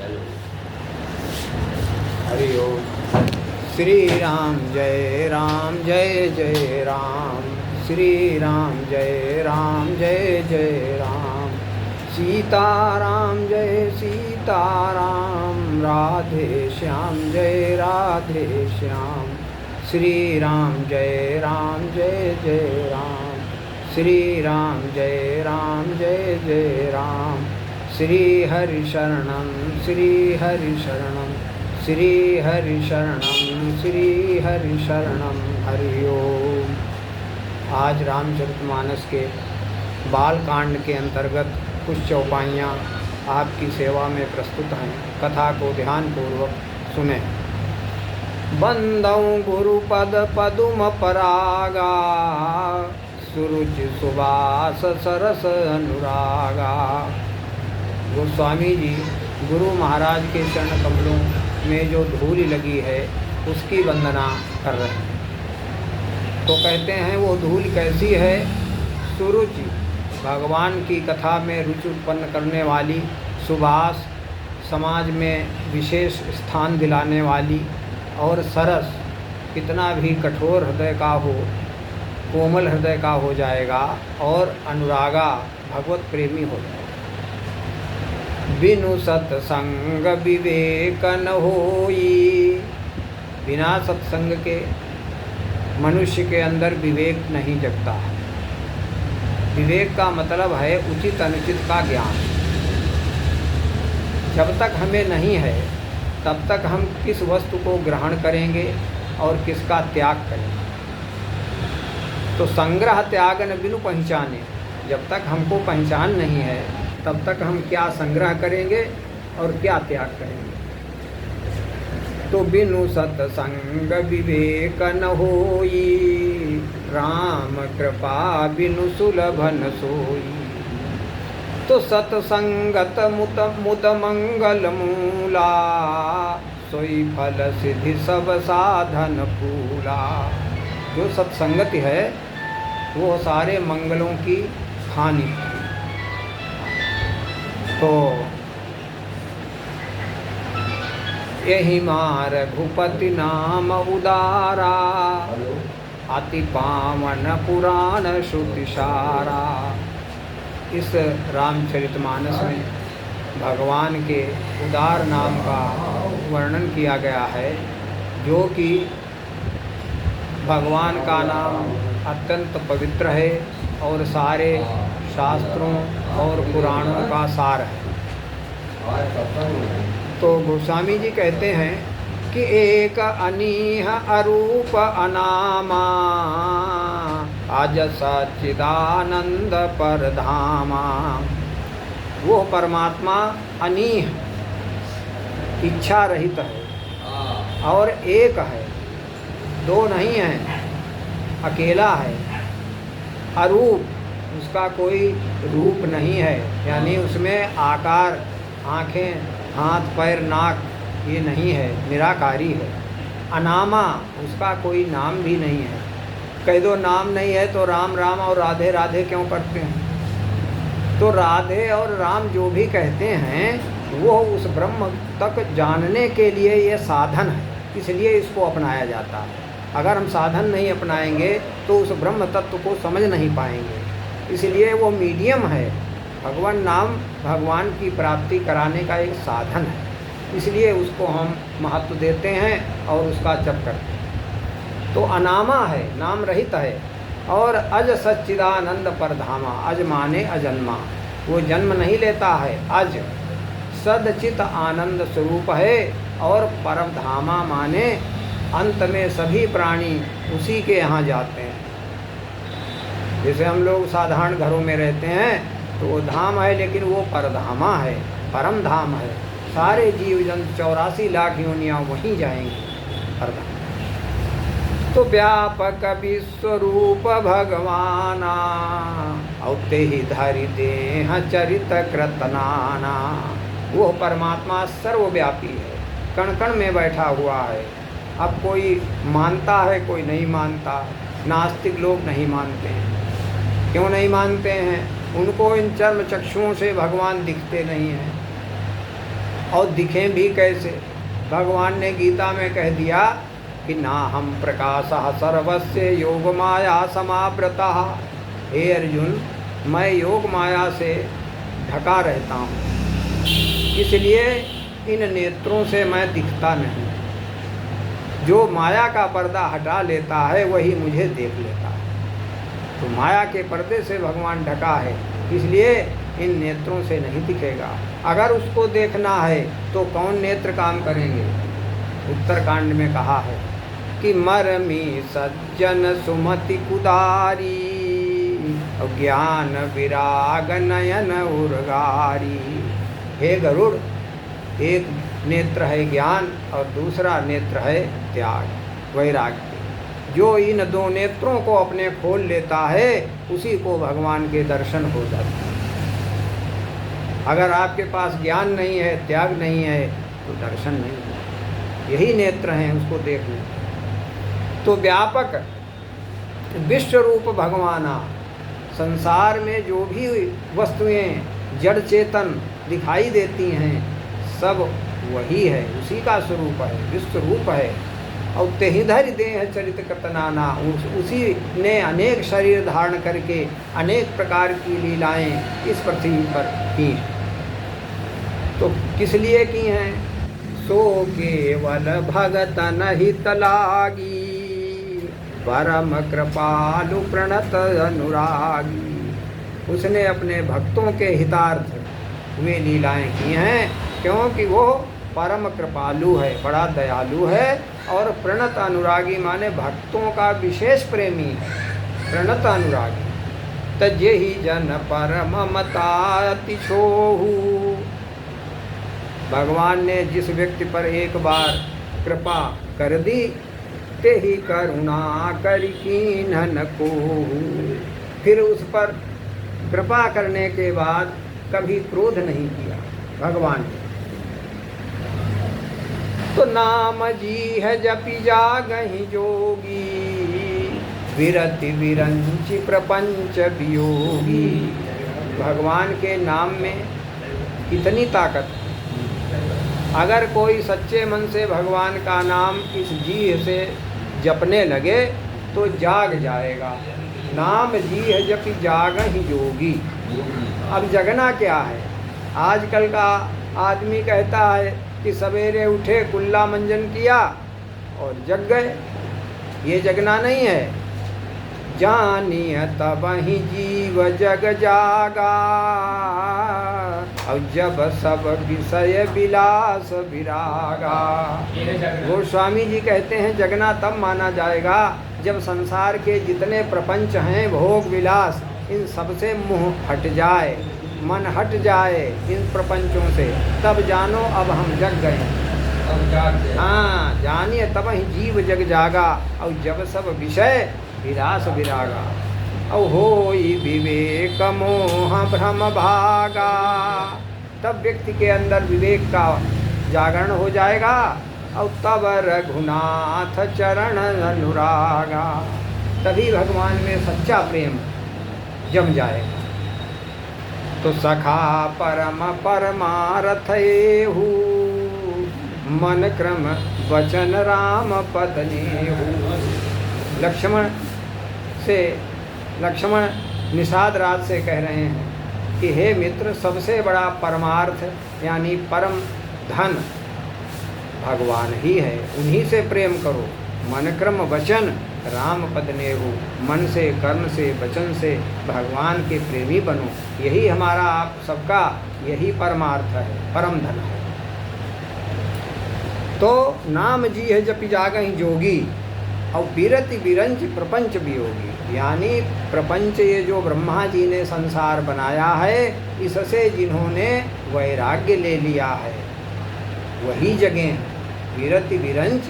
हरि ओम। श्री राम जय जय राम, श्री राम जय जय राम, सीताराम जय सीताराम, राधे श्याम जय राधे श्याम, श्री राम जय जय राम, श्री राम जय जय राम, श्री हरि शरणम श्री हरि शरणम, श्री हरि शरणम श्री हरि शरणम। हरि ओम। आज रामचरितमानस के बाल कांड के अंतर्गत कुछ चौपाइयाँ आपकी सेवा में प्रस्तुत हैं। कथा को ध्यानपूर्वक सुने। बंदौ गुरुपद पदुम परागा, सुरुचि सुबास सरस अनुरागा। गोस्वामी जी गुरु महाराज के चरण कमलों में जो धूल लगी है उसकी वंदना कर रहे हैं। तो कहते हैं वो धूल कैसी है? सुरुचि, भगवान की कथा में रुचि उत्पन्न करने वाली, सुभाष, समाज में विशेष स्थान दिलाने वाली, और सरस, कितना भी कठोर हृदय का हो, कोमल हृदय का हो जाएगा, और अनुरागा, भगवत प्रेमी हो जाएगा। बिनु सत्संग विवेक न होई, बिना सत्संग के मनुष्य के अंदर विवेक नहीं जगता। विवेक का मतलब है उचित अनुचित का ज्ञान। जब तक हमें नहीं है तब तक हम किस वस्तु को ग्रहण करेंगे और किसका त्याग करेंगे। तो संग्रह त्याग न बिनु पहचाने, जब तक हमको पहचान नहीं है तब तक हम क्या संग्रह करेंगे और क्या त्याग करेंगे। तो बिनु सत्संग विवेक न होई, राम कृपा बिनु सुलभ न सोई। तो सत्संगत मुद मंगल मूला, सोई फल सिद्धि सब साधन पूला। जो सत्संगति है वो सारे मंगलों की खानी है। तो यही मार भूपति नाम उदारा, अति पावन पुराण श्रुति सारा। इस रामचरितमानस में भगवान के उदार नाम का वर्णन किया गया है, जो कि भगवान का नाम अत्यंत पवित्र है और सारे शास्त्रों और पुराणों का सार है। तो गोस्वामी जी कहते हैं कि एक अनीह अरूप अनामा, अज सच्चिदानंद परधामा। वो परमात्मा अनीह, इच्छा रहित है और एक है, दो नहीं है, अकेला है। अरूप, उसका कोई रूप नहीं है, यानी उसमें आकार, आँखें, हाथ, पैर, नाक ये नहीं है, निराकारी है। अनामा, उसका कोई नाम भी नहीं है। कह दो नाम नहीं है तो राम राम और राधे राधे क्यों करते हैं? तो राधे और राम जो भी कहते हैं वो उस ब्रह्म तक जानने के लिए ये साधन है, इसलिए इसको अपनाया जाता है। अगर हम साधन नहीं अपनाएंगे तो उस ब्रह्म तत्व को समझ नहीं पाएंगे, इसलिए वो मीडियम है। भगवान नाम भगवान की प्राप्ति कराने का एक साधन है, इसलिए उसको हम महत्व देते हैं और उसका जप करते हैं। तो अनामा है, नाम रहित है, और अज सच्चिदानंद परधामा। अज माने अजन्मा, वो जन्म नहीं लेता है। अज सदचित आनंद स्वरूप है, और परम धामा माने अंत में सभी प्राणी उसी के यहाँ जाते हैं। जैसे हम लोग साधारण घरों में रहते हैं तो वो धाम है, लेकिन वो परधामा है, परम धाम है। सारे जीव जंतु 84 लाख योनियाँ वहीं जाएंगे, परधाम। तो व्यापक विश्वरूप भगवाना, औते ही धरि देह चरित कृतनाना। वो परमात्मा सर्वव्यापी है, कण कण में बैठा हुआ है। अब कोई मानता है, कोई नहीं मानता। नास्तिक लोग नहीं मानते हैं। क्यों नहीं मानते हैं? उनको इन चर्म चक्षुओं से भगवान दिखते नहीं हैं। और दिखें भी कैसे। भगवान ने गीता में कह दिया कि ना हम प्रकाशः सर्वस्य योग माया समावृतः। हे अर्जुन, मैं योग माया से ढका रहता हूँ, इसलिए इन नेत्रों से मैं दिखता नहीं। जो माया का पर्दा हटा लेता है वही मुझे देख लेता है। तो माया के पर्दे से भगवान ढका है, इसलिए इन नेत्रों से नहीं दिखेगा। अगर उसको देखना है तो कौन नेत्र काम करेंगे। उत्तरकांड में कहा है कि मरमी सज्जन सुमति कुदारी, ज्ञान विराग नयन उर्गारी। हे गरुड़, एक नेत्र है ज्ञान और दूसरा नेत्र है त्याग वैराग्य। जो इन दो नेत्रों को अपने खोल लेता है उसी को भगवान के दर्शन हो जाते हैं। अगर आपके पास ज्ञान नहीं है, त्याग नहीं है, तो दर्शन नहीं है। यही नेत्र हैं उसको देखने। तो व्यापक विश्व रूप भगवाना, संसार में जो भी वस्तुएं जड़ चेतन दिखाई देती हैं सब वही है, उसी का स्वरूप है, विश्व रूप है। और तेहिधरि देह चरित कतनाना, उसी ने अनेक शरीर धारण करके अनेक प्रकार की लीलाएं इस पृथ्वी पर की। तो किस लिए की हैं? सो केवल भगत हित लागी, परम कृपालु प्रणत अनुरागी। उसने अपने भक्तों के हितार्थ वे लीलाएं की हैं, क्योंकि वो परम कृपालु है, बड़ा दयालु है। और प्रणत अनुरागी माने भक्तों का विशेष प्रेमी है, प्रणत अनुरागी। तजे ही जन परम मताति छोहू। भगवान ने जिस व्यक्ति पर एक बार कृपा कर दी, ते ही करुणा कर कीन्हन कोहू। फिर उस पर कृपा करने के बाद कभी क्रोध नहीं किया भगवान ने। तो नाम जी है जपि जागहि जोगी, विरति विरंचि प्रपंच वियोगी। भगवान के नाम में इतनी ताकत है। अगर कोई सच्चे मन से भगवान का नाम इस जीह से जपने लगे तो जाग जाएगा। नाम जी है जपि जागहि जोगी। अब जगना क्या है? आजकल का आदमी कहता है कि सवेरे उठे, कुल्ला मंजन किया और जग गए। ये जगना नहीं है। जानिय तबहि जीव जग जागा, और जब सब विषय विलास विरागा। गोस्वामी जी कहते हैं जगना तब माना जाएगा जब संसार के जितने प्रपंच हैं, भोग विलास, इन सबसे मुँह हट जाए, मन हट जाए इन प्रपंचों से, तब जानो अब हम जग गए। हाँ, जानिए तब ही जीव जग जागा, और जब सब विषय विलास विरागा। और होई विवेक मोह भ्रम भागा, तब व्यक्ति के अंदर विवेक का जागरण हो जाएगा। और तब रघुनाथ चरण अनुरागा, तभी भगवान में सच्चा प्रेम जम जाएगा। तो सखा परम परमारथ एहू, मन क्रम वचन राम पद नेहू। लक्ष्मण निषाद राज से कह रहे हैं कि हे मित्र, सबसे बड़ा परमार्थ यानी परम धन भगवान ही है, उन्हीं से प्रेम करो। मन क्रम वचन राम पद नेहू, मन से, कर्म से, वचन से भगवान के प्रेमी बनो। यही हमारा आप सबका यही परमार्थ है, परम धन है। तो नाम जी है जपि जागहि जोगी, और विरति विरंच प्रपंच वियोगी। यानी प्रपंच, ये जो ब्रह्मा जी ने संसार बनाया है, इससे जिन्होंने वैराग्य ले लिया है वही जगह विरति विरंच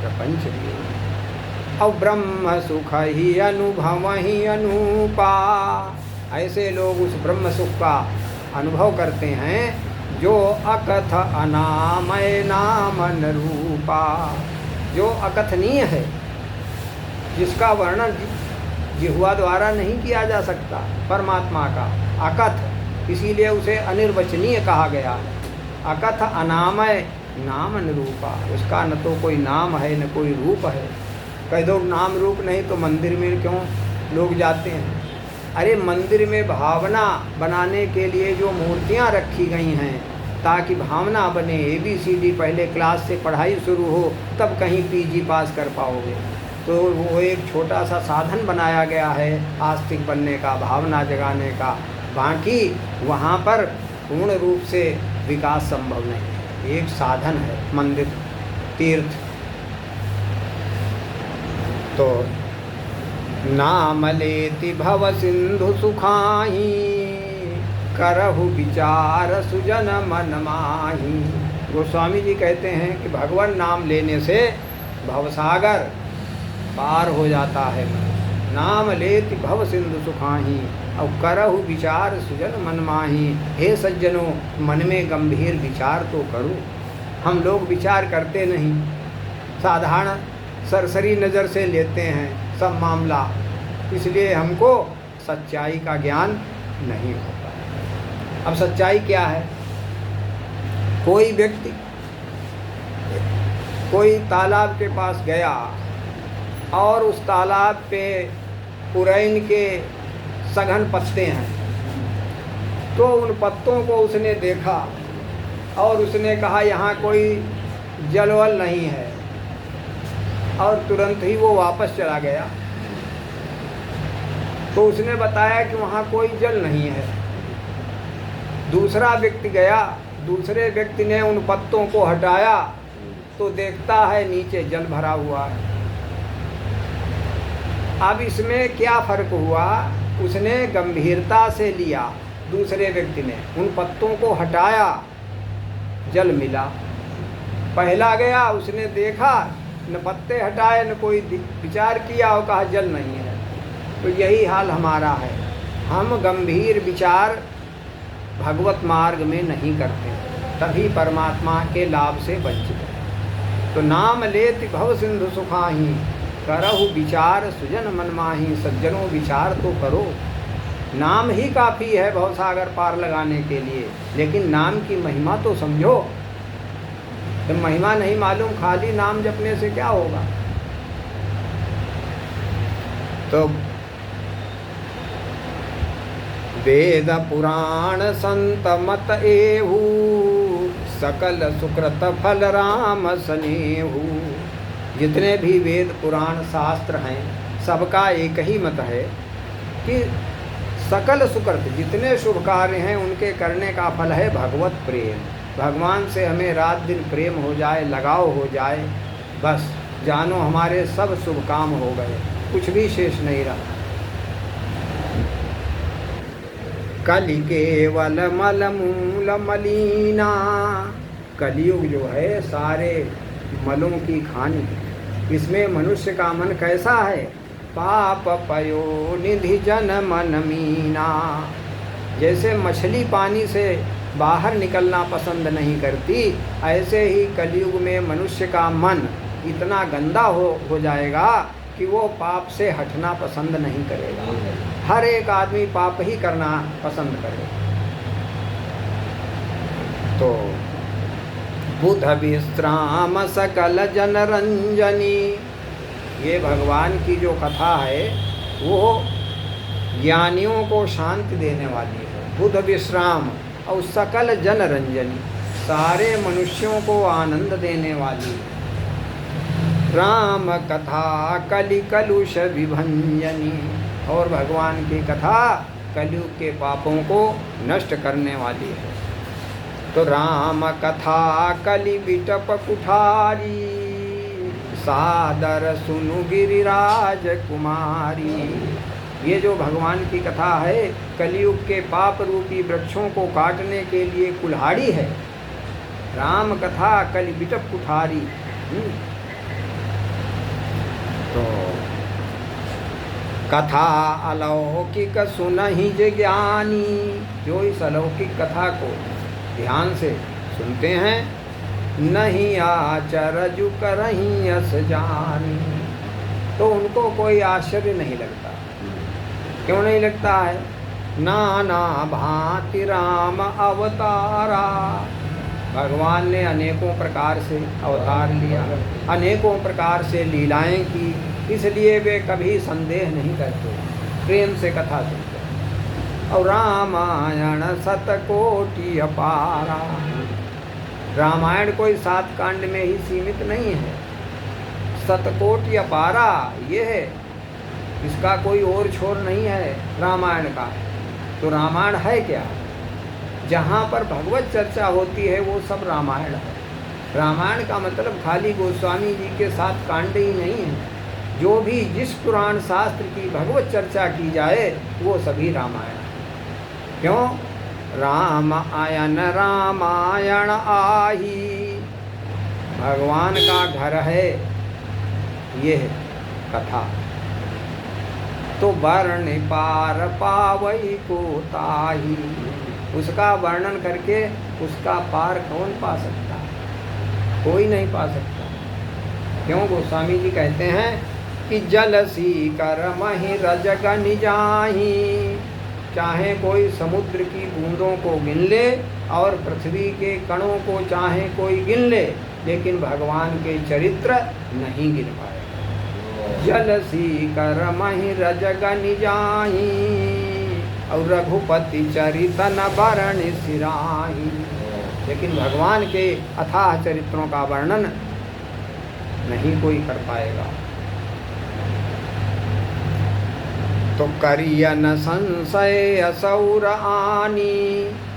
प्रपंच वियोगी। और ब्रह्म सुख ही अनुभव ही अनूपा, ऐसे लोग उस ब्रह्म सुख का अनुभव करते हैं जो अकथ अनामय नामन रूपा, जो अकथनीय है, जिसका वर्णन जिह्वा द्वारा नहीं किया जा सकता, परमात्मा का अकथ, इसीलिए उसे अनिर्वचनीय कहा गया है। अकथ अनामय नाम निरूपा, उसका न तो कोई नाम है न कोई रूप है। कह दो नाम रूप नहीं तो मंदिर में क्यों लोग जाते हैं? अरे मंदिर में भावना बनाने के लिए जो मूर्तियाँ रखी गई हैं ताकि भावना बने, ABCD पहले क्लास से पढ़ाई शुरू हो तब कहीं PG पास कर पाओगे। तो वो एक छोटा सा साधन बनाया गया है आस्तिक बनने का, भावना जगाने का। बाकी वहाँ पर पूर्ण रूप से विकास संभव नहीं है, एक साधन है मंदिर तीर्थ। तो नाम लेति भव सिंधु सुखाही, करहु विचार सुजन मन माही। गोस्वामी जी कहते हैं कि भगवान नाम लेने से भवसागर पार हो जाता है। नाम लेति भव सिंधु सुखाही और करहु विचार सुजन मन माही। हे सज्जनों, मन में गंभीर विचार तो करो। हम लोग विचार करते नहीं, साधारण सरसरी नज़र से लेते हैं सब मामला, इसलिए हमको सच्चाई का ज्ञान नहीं होता। अब सच्चाई क्या है? कोई व्यक्ति कोई तालाब के पास गया और उस तालाब पे पुरैन के सघन पत्ते हैं, तो उन पत्तों को उसने देखा और उसने कहा यहाँ कोई जलवल नहीं है, और तुरंत ही वो वापस चला गया। तो उसने बताया कि वहाँ कोई जल नहीं है। दूसरा व्यक्ति गया, दूसरे व्यक्ति ने उन पत्तों को हटाया तो देखता है नीचे जल भरा हुआ है। अब इसमें क्या फ़र्क हुआ? उसने गंभीरता से लिया, दूसरे व्यक्ति ने उन पत्तों को हटाया, जल मिला। पहला गया, उसने देखा, न पत्ते हटाए न कोई विचार किया और कहा जल नहीं है। तो यही हाल हमारा है, हम गंभीर विचार भगवत मार्ग में नहीं करते, तभी परमात्मा के लाभ से वंचित है। तो नाम लेति भव सिंधु सुखाही, करहु विचार सुजन मन माही। सज्जनों, विचार तो करो। नाम ही काफ़ी है भवसागर पार लगाने के लिए, लेकिन नाम की महिमा तो समझो। जब महिमा नहीं मालूम, खाली नाम जपने से क्या होगा? तो वेद पुराण संत मत एहू, सकल सुकृत फल राम सनेहू। जितने भी वेद पुराण शास्त्र हैं, सबका एक ही मत है कि सकल सुकृत, जितने शुभ कार्य हैं उनके करने का फल है भगवत प्रेम। भगवान से हमें रात दिन प्रेम हो जाए, लगाव हो जाए, बस जानो हमारे सब शुभ काम हो गए, कुछ भी शेष नहीं रहा। कलि केवल मल मूल मलीना, कलयुग जो है सारे मलों की खानी। इसमें मनुष्य का मन कैसा है? पाप पयो निधि जन मन मीना। जैसे मछली पानी से बाहर निकलना पसंद नहीं करती, ऐसे ही कलयुग में मनुष्य का मन इतना गंदा हो जाएगा कि वो पाप से हटना पसंद नहीं करेगा। हर एक आदमी पाप ही करना पसंद करेगा। तो बुध विश्राम सकल जन रंजनी, ये भगवान की जो कथा है वो ज्ञानियों को शांति देने वाली है। बुध विश्राम और सकल जन रंजनी, सारे मनुष्यों को आनंद देने वाली है। राम कथा कलि कलुष विभंजनी, और भगवान की कथा कलयुग के पापों को नष्ट करने वाली है। तो राम कथा कलि बिटप कुठारी, सादर सुनु गिरिराज कुमारी। ये जो भगवान की कथा है कलयुग के पाप रूपी वृक्षों को काटने के लिए कुल्हाड़ी है। राम कथा कलि बिटप कुठारी। तो कथा अलौकिक सुनहि जे ज्ञानी, जो इस अलौकिक कथा को ध्यान से सुनते हैं, नहीं आचरजु करहीं यस जानी, तो उनको कोई आश्चर्य नहीं लगता। क्यों नहीं लगता है? नाना भांति राम अवतारा, भगवान ने अनेकों प्रकार से अवतार लिया, अनेकों प्रकार से लीलाएं की, इसलिए वे कभी संदेह नहीं करते, प्रेम से कथा सुनते। और रामायण शतकोटि अपारा, रामायण कोई 7 कांड में ही सीमित नहीं है, शतकोटि अपारा ये है, इसका कोई और छोर नहीं है रामायण का। तो रामायण है क्या? जहाँ पर भगवत चर्चा होती है वो सब रामायण है। रामायण का मतलब खाली गोस्वामी जी के 7 कांड ही नहीं है, जो भी जिस पुराण शास्त्र की भगवत चर्चा की जाए वो सभी रामायण है। क्यों? राम आयन रामायण आही, भगवान का घर है ये है कथा। तो वर्ण पार पावई को ताही, उसका वर्णन करके उसका पार कौन पा सकता? कोई नहीं पा सकता। क्यों? गोस्वामी जी कहते हैं कि जलसी कर मही रजगन जाही, चाहे कोई समुद्र की बूंदों को गिन ले और पृथ्वी के कणों को चाहे कोई गिन ले, लेकिन भगवान के चरित्र नहीं गिन पाए। जलसी कर मही रजगन जाही और रघुपति चरित न वरण सिराही, लेकिन भगवान के अथाह चरित्रों का वर्णन नहीं कोई कर पाएगा। तो करियन संशय असौर आनी,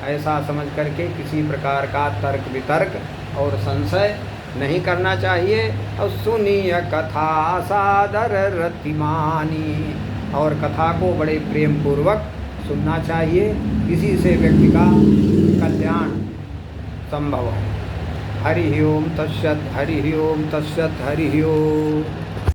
ऐसा समझ करके किसी प्रकार का तर्क वितर्क और संशय नहीं करना चाहिए। और सुनिय कथा सादर रतिमानी, और कथा को बड़े प्रेम पूर्वक सुनना चाहिए, इसी से व्यक्ति का कल्याण संभव है। हरि ओम तत्सत, हरि ओम तत्सत, हरि ओम।